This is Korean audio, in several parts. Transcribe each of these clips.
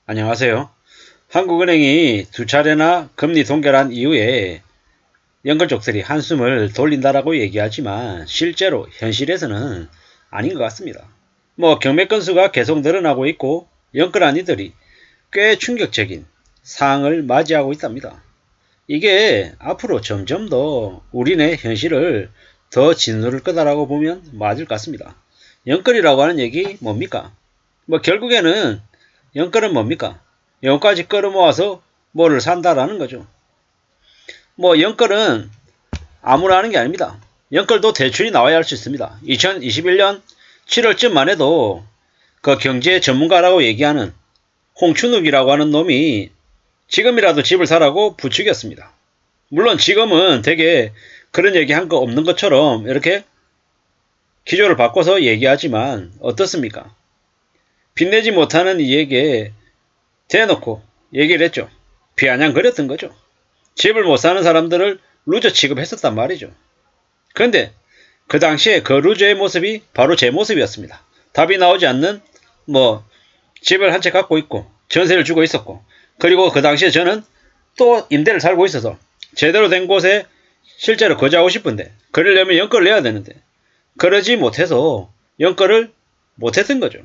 안녕하세요. 한국은행이 두 차례나 금리 동결한 이후에 연끌족들이 한숨을 돌린다라고 얘기하지만 실제로 현실에서는 아닌 것 같습니다. 경매 건수가 계속 늘어나고 있고 연끌한 이들이 꽤 충격적인 상황을 맞이하고 있답니다. 이게 앞으로 점점 더 우리네 현실을 더 짓누를 거다라고 보면 맞을 것 같습니다. 연끌이라고 하는 얘기 뭡니까? 결국에는 연끌은 뭡니까? 영까지 끌어모아서 뭐를 산다라는 거죠. 연끌은 아무나 하는 게 아닙니다. 연끌도 대출이 나와야 할 수 있습니다. 2021년 7월쯤만 해도 그 경제 전문가라고 얘기하는 홍춘욱이라고 하는 놈이 지금이라도 집을 사라고 부추겼습니다. 물론 지금은 되게 그런 얘기 한 거 없는 것처럼 이렇게 기조를 바꿔서 얘기하지만 어떻습니까? 빚내지 못하는 이에게 대놓고 얘기를 했죠. 비아냥거렸던 거죠. 집을 못 사는 사람들을 루저 취급했었단 말이죠. 그런데 그 당시에 그 루저의 모습이 바로 제 모습이었습니다. 답이 나오지 않는 집을 한 채 갖고 있고 전세를 주고 있었고, 그리고 그 당시에 저는 또 임대를 살고 있어서 제대로 된 곳에 실제로 거주하고 싶은데 그러려면 연끌을 내야 되는데 그러지 못해서 연끌을 못했던 거죠.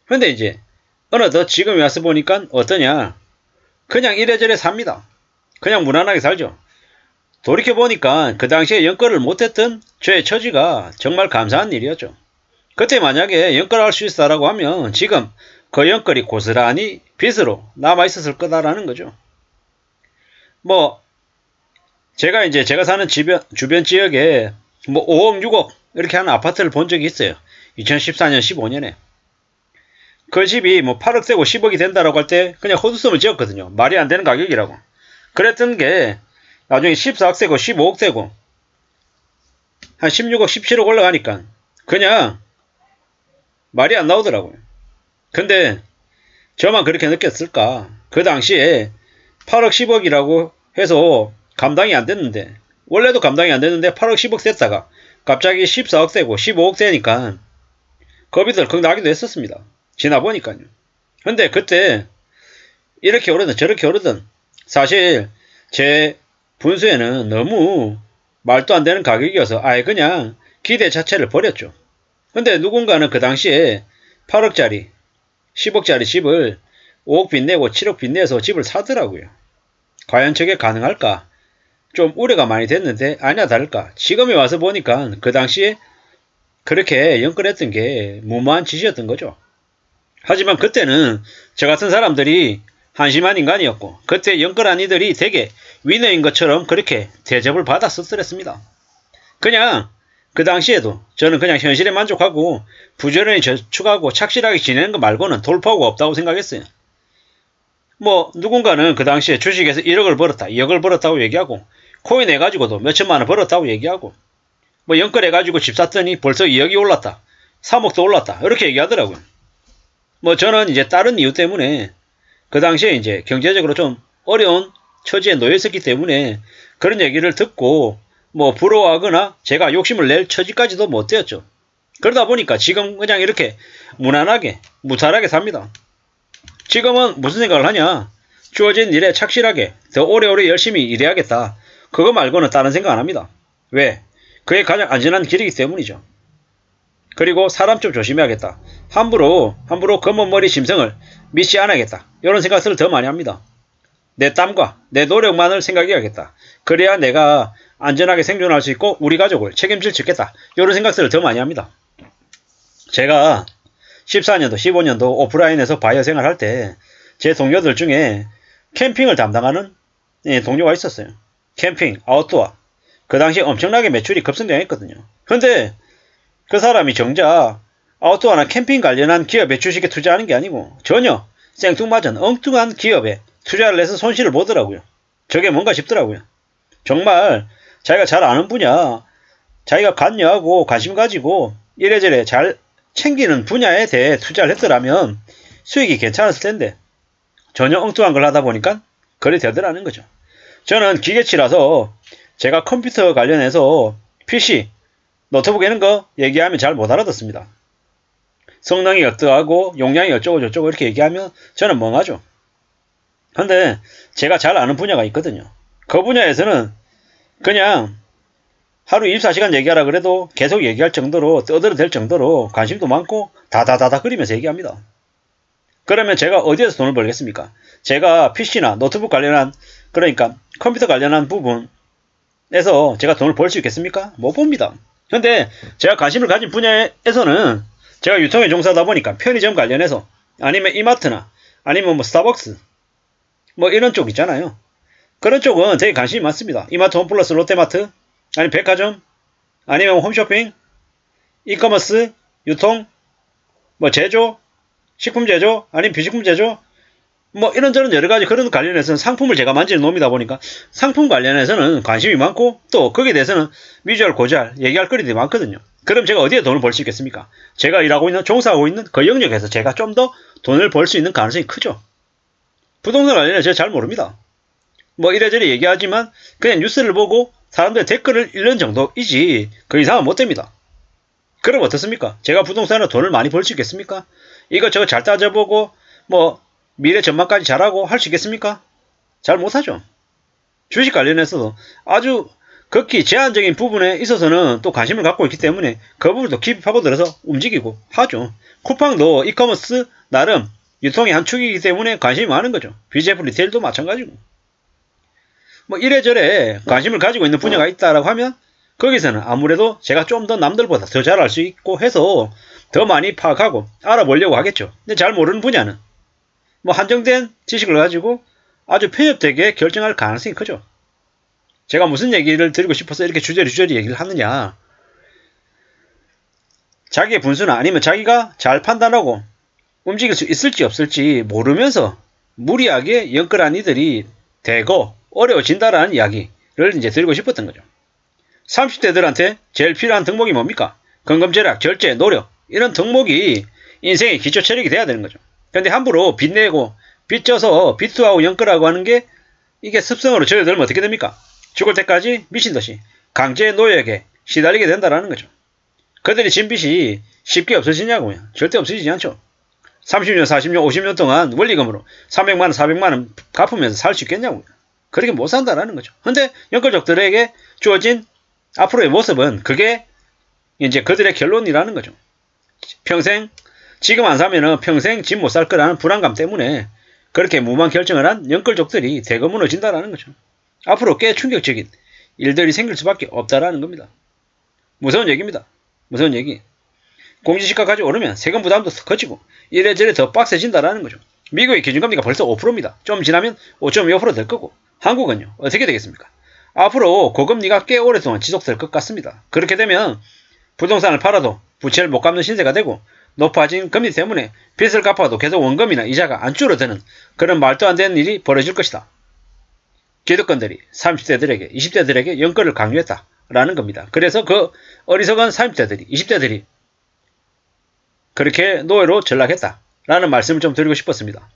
그런데 이제 어느덧 지금 와서 보니까 어떠냐, 그냥 이래저래 삽니다. 그냥 무난하게 살죠. 돌이켜보니까 그 당시에 연끌을 못했던 저의 처지가 정말 감사한 일이었죠. 그때 만약에 연끌할 수 있다라고 하면 지금 그 연끌이 고스란히 빚으로 남아있었을 거다라는 거죠. 제가 사는 주변 지역에 5억 6억 이렇게 하는 아파트를 본 적이 있어요. 2014년 15년에 그 집이 8억 되고 10억이 된다라고 할 때 그냥 헛웃음을 지었거든요. 말이 안 되는 가격이라고. 그랬던 게 나중에 14억 되고 15억 되고 한 16억 17억 올라가니까 그냥 말이 안 나오더라고요. 근데 저만 그렇게 느꼈을까? 그 당시에 8억 10억이라고 해서 감당이 안 됐는데, 원래도 감당이 안 됐는데 8억 10억 됐다가 갑자기 14억 되고 15억 되니까 겁이 덜컥 나기도 했었습니다. 지나보니까요. 근데 그때 이렇게 오르든 저렇게 오르든 사실 제 분수에는 너무 말도 안 되는 가격이어서 아예 그냥 기대 자체를 버렸죠. 근데 누군가는 그 당시에 8억짜리 10억짜리 집을 5억 빚내고 7억 빚내서 집을 사더라고요. 과연 저게 가능할까? 좀 우려가 많이 됐는데 아니나 다를까 지금에 와서 보니까 그 당시에 그렇게 연끌했던 게 무모한 짓이었던 거죠. 하지만 그때는 저 같은 사람들이 한심한 인간이었고 그때 연끌한 이들이 되게 위너인 것처럼 그렇게 대접을 받았었더랬습니다. 그냥 그 당시에도 저는 그냥 현실에 만족하고 부지런히 저축하고 착실하게 지내는 거 말고는 돌파구가 없다고 생각했어요. 누군가는 그 당시에 주식에서 1억을 벌었다 2억을 벌었다고 얘기하고 코인 해가지고도 몇천만원 벌었다고 얘기하고 연끌 해가지고 집 샀더니 벌써 2억이 올랐다 3억도 올랐다 이렇게 얘기하더라고요. 저는 이제 다른 이유 때문에 그 당시에 이제 경제적으로 좀 어려운 처지에 놓여 있었기 때문에 그런 얘기를 듣고 부러워하거나 제가 욕심을 낼 처지까지도 못 되었죠. 그러다 보니까 지금 그냥 이렇게 무난하게 무탈하게 삽니다. 지금은 무슨 생각을 하냐, 주어진 일에 착실하게 더 오래오래 열심히 일해야겠다. 그거 말고는 다른 생각 안 합니다. 왜? 그게 가장 안전한 길이기 때문이죠. 그리고 사람 좀 조심해야겠다. 함부로 검은 머리 심성을 믿지 않아야겠다. 이런 생각들을 더 많이 합니다. 내 땀과 내 노력만을 생각해야겠다. 그래야 내가 안전하게 생존할 수 있고 우리 가족을 책임질 수 있겠다. 이런 생각들을 더 많이 합니다. 제가 14년도 15년도 오프라인에서 바이어 생활할 때 제 동료들 중에 캠핑을 담당하는 동료가 있었어요. 캠핑, 아웃도어. 그 당시에 엄청나게 매출이 급성장했거든요. 근데 그 사람이 정작 아웃도어나 캠핑 관련한 기업에 주식에 투자하는 게 아니고 전혀 생뚱맞은 엉뚱한 기업에 투자를 해서 손실을 보더라고요. 저게 뭔가 싶더라고요. 정말 자기가 잘 아는 분야, 자기가 관여하고 관심 가지고 이래저래 잘 챙기는 분야에 대해 투자를 했더라면 수익이 괜찮았을 텐데 전혀 엉뚱한 걸 하다 보니까 그래 되더라는 거죠. 저는 기계치라서 제가 컴퓨터 관련해서 PC, 노트북 이런 거 얘기하면 잘 못 알아듣습니다. 성능이 어떠하고 용량이 어쩌고 저쩌고 이렇게 얘기하면 저는 멍하죠. 근데 제가 잘 아는 분야가 있거든요. 그 분야에서는 그냥 하루 24시간 얘기하라 그래도 계속 얘기할 정도로 떠들어댈 정도로 관심도 많고 다다다다 그리면서 얘기합니다. 그러면 제가 어디에서 돈을 벌겠습니까? 제가 PC나 노트북 관련한 그러니까 컴퓨터 관련한 부분에서 제가 돈을 벌 수 있겠습니까? 못 봅니다. 근데 제가 관심을 가진 분야에서는 제가 유통에 종사하다 보니까 편의점 관련해서 아니면 이마트나 아니면 뭐 스타벅스 뭐 이런 쪽 있잖아요. 그런 쪽은 되게 관심이 많습니다. 이마트, 홈플러스, 롯데마트 아니면 백화점 아니면 홈쇼핑 이커머스 유통 뭐 제조 식품 제조 아니면 비식품 제조 뭐 이런저런 여러가지 그런 관련해서는 상품을 제가 만지는 놈이다 보니까 상품 관련해서는 관심이 많고 또 거기에 대해서는 위주할 고지할 얘기할 거리들이 많거든요. 그럼 제가 어디에 돈을 벌 수 있겠습니까? 제가 일하고 있는 종사하고 있는 그 영역에서 제가 좀 더 돈을 벌 수 있는 가능성이 크죠. 부동산 관련해서 제가 잘 모릅니다. 뭐 이래저래 얘기하지만 그냥 뉴스를 보고 사람들의 댓글을 읽는 정도이지 그 이상은 못 됩니다. 그럼 어떻습니까? 제가 부동산으로 돈을 많이 벌 수 있겠습니까? 이것저것 잘 따져보고 뭐 미래 전망까지 잘하고 할 수 있겠습니까? 잘 못하죠. 주식 관련해서도 아주 극히 제한적인 부분에 있어서는 또 관심을 갖고 있기 때문에 그 부분도 깊이 파고들어서 움직이고 하죠. 쿠팡도 이커머스 나름 유통의 한 축이기 때문에 관심이 많은 거죠. BJF 리테일도 마찬가지고. 뭐 이래저래 관심을 가지고 있는 분야가 있다라고 하면 거기서는 아무래도 제가 좀 더 남들보다 더 잘 알 수 있고 해서 더 많이 파악하고 알아보려고 하겠죠. 근데 잘 모르는 분야는 뭐 한정된 지식을 가지고 아주 편협되게 결정할 가능성이 크죠. 제가 무슨 얘기를 드리고 싶어서 이렇게 주저리 얘기를 하느냐. 자기의 분수나 아니면 자기가 잘 판단하고 움직일 수 있을지 없을지 모르면서 무리하게 연끌한 이들이 되고 어려워진다라는 이야기를 이제 드리고 싶었던 거죠. 30대들한테 제일 필요한 덕목이 뭡니까? 건검제락, 절제, 노력 이런 덕목이 인생의 기초 체력이 돼야 되는 거죠. 그런데 함부로 빚내고 빚져서 비투하고 연끌하고 하는 게 이게 습성으로 저려들면 어떻게 됩니까? 죽을 때까지 미친듯이 강제 노역에 시달리게 된다라는 거죠. 그들이 진 빚이 쉽게 없어지냐고요. 절대 없어지지 않죠. 30년, 40년, 50년 동안 원리금으로 300만원, 400만원 갚으면서 살 수 있겠냐고요. 그렇게 못 산다라는 거죠. 근데 연끌족들에게 주어진 앞으로의 모습은 그게 이제 그들의 결론이라는 거죠. 평생 지금 안 사면은 평생 집 못 살 거라는 불안감 때문에 그렇게 무모한 결정을 한 연끌족들이 대거 무너진다라는 거죠. 앞으로 꽤 충격적인 일들이 생길 수밖에 없다라는 겁니다. 무서운 얘기입니다. 무서운 얘기. 공시지가까지 오르면 세금 부담도 더 커지고 이래저래 더 빡세진다라는 거죠. 미국의 기준금리가 벌써 5%입니다. 좀 지나면 5.25% 될 거고 한국은요 어떻게 되겠습니까? 앞으로 고금리가 꽤 오랫동안 지속될 것 같습니다. 그렇게 되면 부동산을 팔아도 부채를 못 갚는 신세가 되고 높아진 금리 때문에 빚을 갚아도 계속 원금이나 이자가 안 줄어드는 그런 말도 안 되는 일이 벌어질 것이다. 기득권들이 30대들에게 20대들에게 연끌을 강요했다라는 겁니다. 그래서 그 어리석은 30대들이 20대들이 그렇게 노예로 전락했다라는 말씀을 좀 드리고 싶었습니다.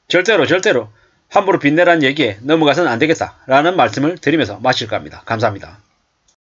절대로 함부로 빚내라는 얘기에 넘어가서는 안 되겠다라는 말씀을 드리면서 마칠까 합니다. 감사합니다.